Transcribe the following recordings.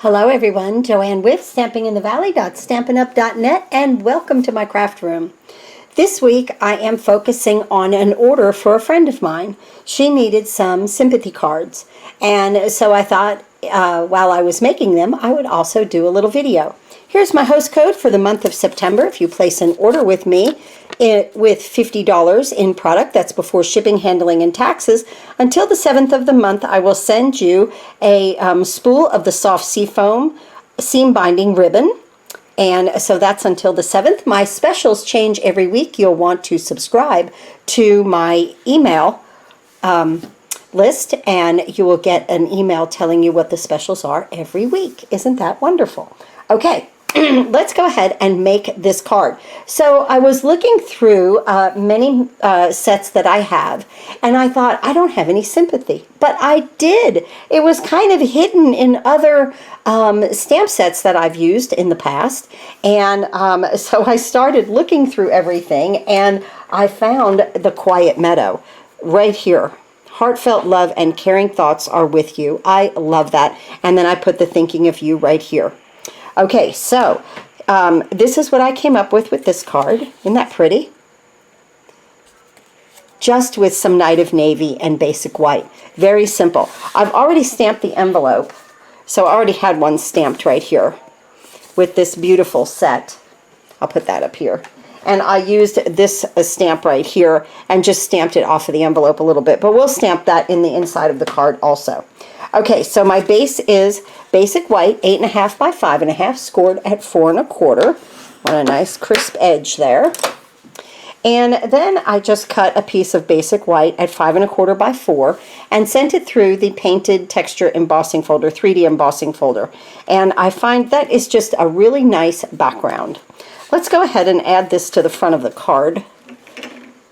Hello everyone, Joanne with stampinginthevalley.stampinup.net, and welcome to my craft room. This week I am focusing on an order for a friend of mine. She needed some sympathy cards, and so I thought while I was making them I would also do a little video. Here's my host code for the month of September. If you place an order with me with $50 in product, that's before shipping, handling, and taxes, until the 7th of the month, I will send you a spool of the soft seafoam seam binding ribbon. And so that's until the 7th. My specials change every week. You'll want to subscribe to my email list, and you will get an email telling you what the specials are every week. Isn't that wonderful? Okay. Let's go ahead and make this card. So I was looking through many sets that I have, and I thought, I don't have any sympathy, but I did. It was kind of hidden in other stamp sets that I've used in the past, and so I started looking through everything, and I found the Quiet Meadow right here. Heartfelt love and caring thoughts are with you. I love that. And then I put the thinking of you right here. Okay, so this is what I came up with this card. Isn't that pretty? Just with some Night of Navy and basic white. Very simple. I've already stamped the envelope, so I already had one stamped right here with this beautiful set. I'll put that up here. And I used this stamp right here and just stamped it off of the envelope a little bit, but we'll stamp that in the inside of the card also. Okay, so my base is basic white, 8.5 by 5.5, scored at 4 1/4. On a nice crisp edge there. And then I just cut a piece of basic white at 5 1/4 by 4 and sent it through the painted texture embossing folder, 3D embossing folder. And I find that is just a really nice background. Let's go ahead and add this to the front of the card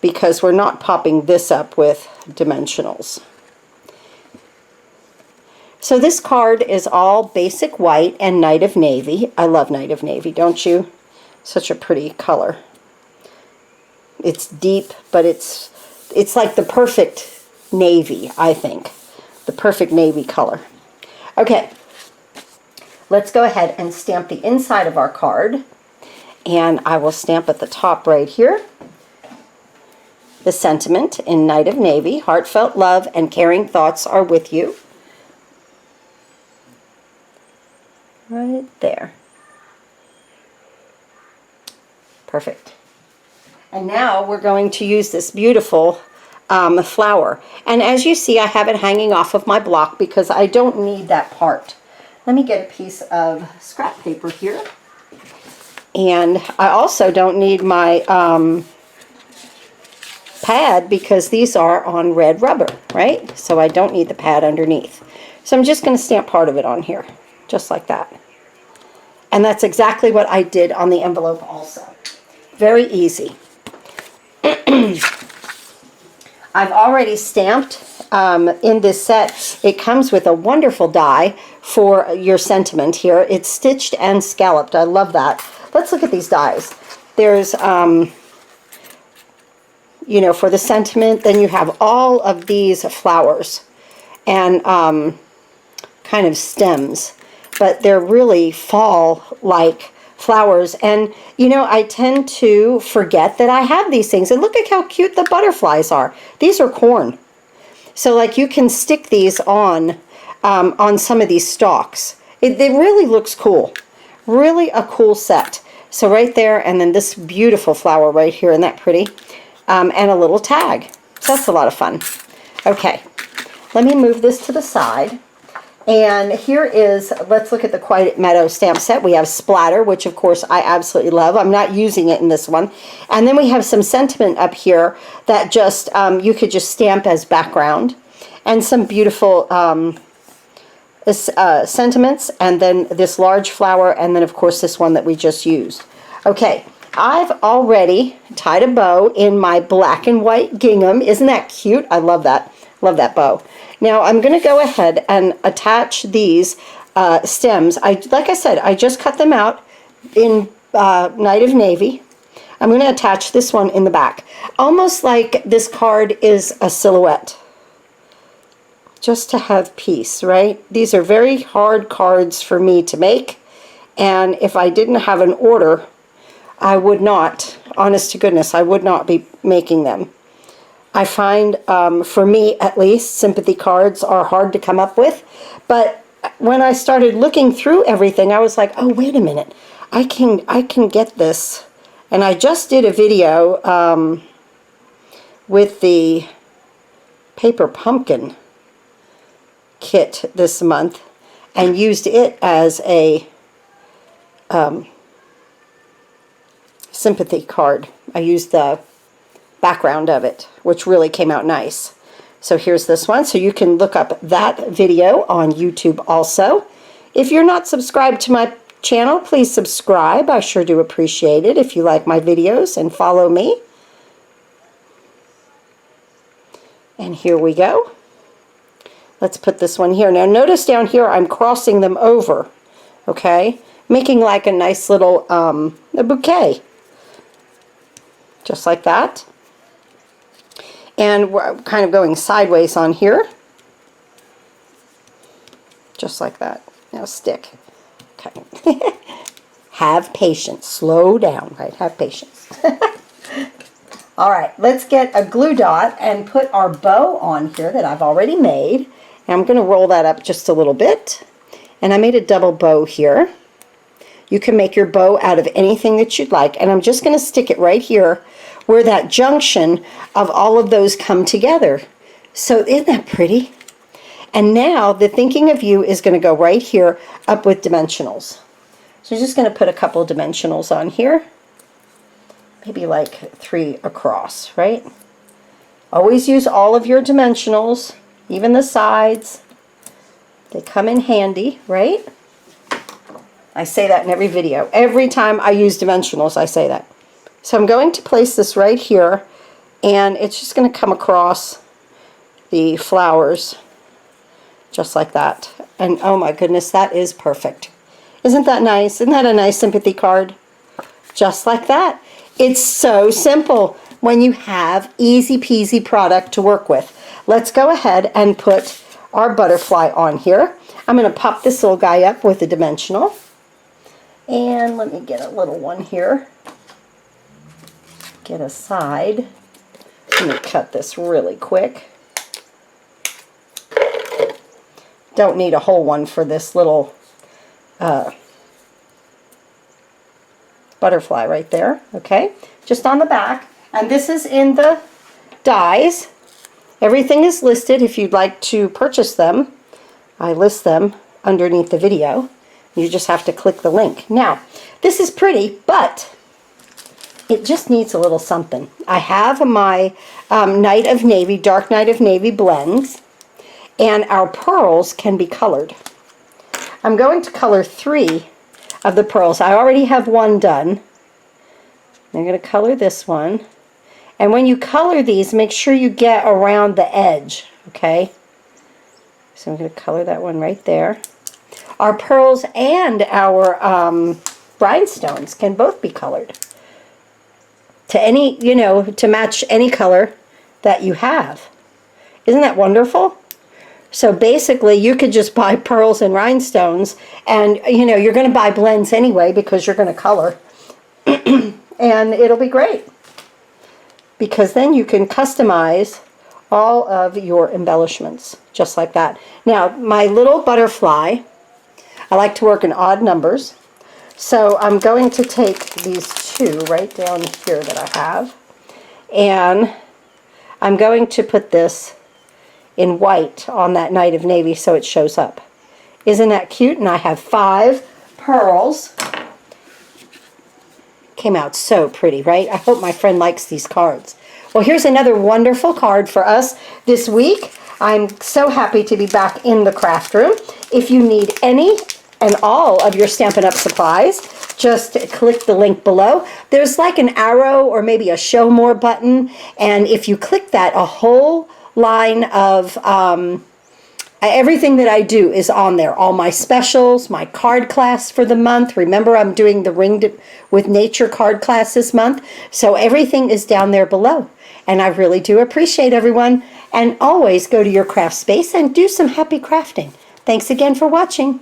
because we're not popping this up with dimensionals. So this card is all basic white and Night of Navy. I love Night of Navy, don't you? Such a pretty color. It's deep, but it's like the perfect navy, I think. The perfect navy color. Okay, let's go ahead and stamp the inside of our card. And I will stamp at the top right here the sentiment in Night of Navy. Heartfelt love and caring thoughts are with you. Right there. Perfect. And now we're going to use this beautiful flower. And as you see, I have it hanging off of my block because I don't need that part. Let me get a piece of scrap paper here. And I also don't need my pad because these are on red rubber, right? So I don't need the pad underneath. So I'm just going to stamp part of it on here, just like that. And that's exactly what I did on the envelope also. Very easy. I've already stamped in this set. It comes with a wonderful die for your sentiment here. It's stitched and scalloped. I love that. Let's look at these dies. There's, you know, for the sentiment, then you have all of these flowers and kind of stems, but they're really fall-like flowers. And, you know, I tend to forget that I have these things. And look at how cute the butterflies are. These are corn. So, like, you can stick these on some of these stalks. It really looks cool. Really a cool set. So right there, and then this beautiful flower right here, isn't that pretty? And a little tag. So that's a lot of fun. Okay, let me move this to the side. And here is, let's look at the Quiet Meadow stamp set. We have Splatter, which of course I absolutely love. I'm not using it in this one. And then we have some sentiment up here that just, you could just stamp as background. And some beautiful sentiments, and then this large flower, and then of course this one that we just used. Okay, I've already tied a bow in my black and white gingham. Isn't that cute? I love that. Love that bow. Now I'm going to go ahead and attach these stems. Like I said, I just cut them out in Night of Navy. I'm going to attach this one in the back. Almost like this card is a silhouette. just to have peace, right? These are very hard cards for me to make, and if I didn't have an order, I would not, honest to goodness, I would not be making them. I find, for me at least, sympathy cards are hard to come up with, but when I started looking through everything, I was like, oh, wait a minute, I can get this. And I just did a video with the paper pumpkin kit this month and used it as a sympathy card. I used the background of it, which really came out nice. So here's this one. So you can look up that video on YouTube also. If you're not subscribed to my channel, please subscribe. I sure do appreciate it if you like my videos and follow me. And here we go. Let's put this one here. Now notice down here I'm crossing them over, okay? Making like a nice little a bouquet. Just like that. And we're kind of going sideways on here. Just like that. Now stick. Okay. Have patience. Slow down, right? Have patience. All right, let's get a glue dot and put our bow on here that I've already made. And I'm going to roll that up just a little bit. And I made a double bow here. You can make your bow out of anything that you'd like. And I'm just going to stick it right here where that junction of all of those come together. So isn't that pretty? And now the thinking of you is going to go right here up with dimensionals. So I'm just going to put a couple of dimensionals on here. Maybe like 3 across, right? Always use all of your dimensionals, even the sides. They come in handy, right? I say that in every video. Every time I use dimensionals, I say that. So I'm going to place this right here, and it's just going to come across the flowers, just like that. And oh my goodness, that is perfect. Isn't that nice? Isn't that a nice sympathy card? Just like that. It's so simple when you have easy peasy product to work with. Let's go ahead and put our butterfly on here. I'm going to pop this little guy up with a dimensional. And let me get a little one here. Get a side. Let me cut this really quick. Don't need a whole one for this little butterfly right there, okay? Just on the back. And this is in the dies. Everything is listed if you'd like to purchase them. I list them underneath the video. You just have to click the link. Now, this is pretty, but it just needs a little something. I have my Night of Navy, Dark Night of Navy blends, and our pearls can be colored. I'm going to color 3 of the pearls. I already have one done. I'm going to color this one. And when you color these, make sure you get around the edge, okay? So I'm going to color that one right there. Our pearls and our rhinestones can both be colored to any, you know, to match any color that you have. Isn't that wonderful? So basically, you could just buy pearls and rhinestones, and, you know, you're going to buy blends anyway because you're going to color. And it'll be great. Because then you can customize all of your embellishments, just like that. Now, my little butterfly, I like to work in odd numbers. So I'm going to take these 2 right down here that I have. And I'm going to put this in white on that Night of Navy so it shows up. Isn't that cute? And I have 5 pearls. Came out so pretty, right? I hope my friend likes these cards. Well, here's another wonderful card for us this week. I'm so happy to be back in the craft room. If you need any and all of your Stampin' Up! Supplies, just click the link below. There's like an arrow or maybe a show more button, and if you click that, a whole line of everything that I do is on there. All my specials, my card class for the month. Remember, I'm doing the Ring with Nature card class this month. So everything is down there below. And I really do appreciate everyone. And always go to your craft space and do some happy crafting. Thanks again for watching.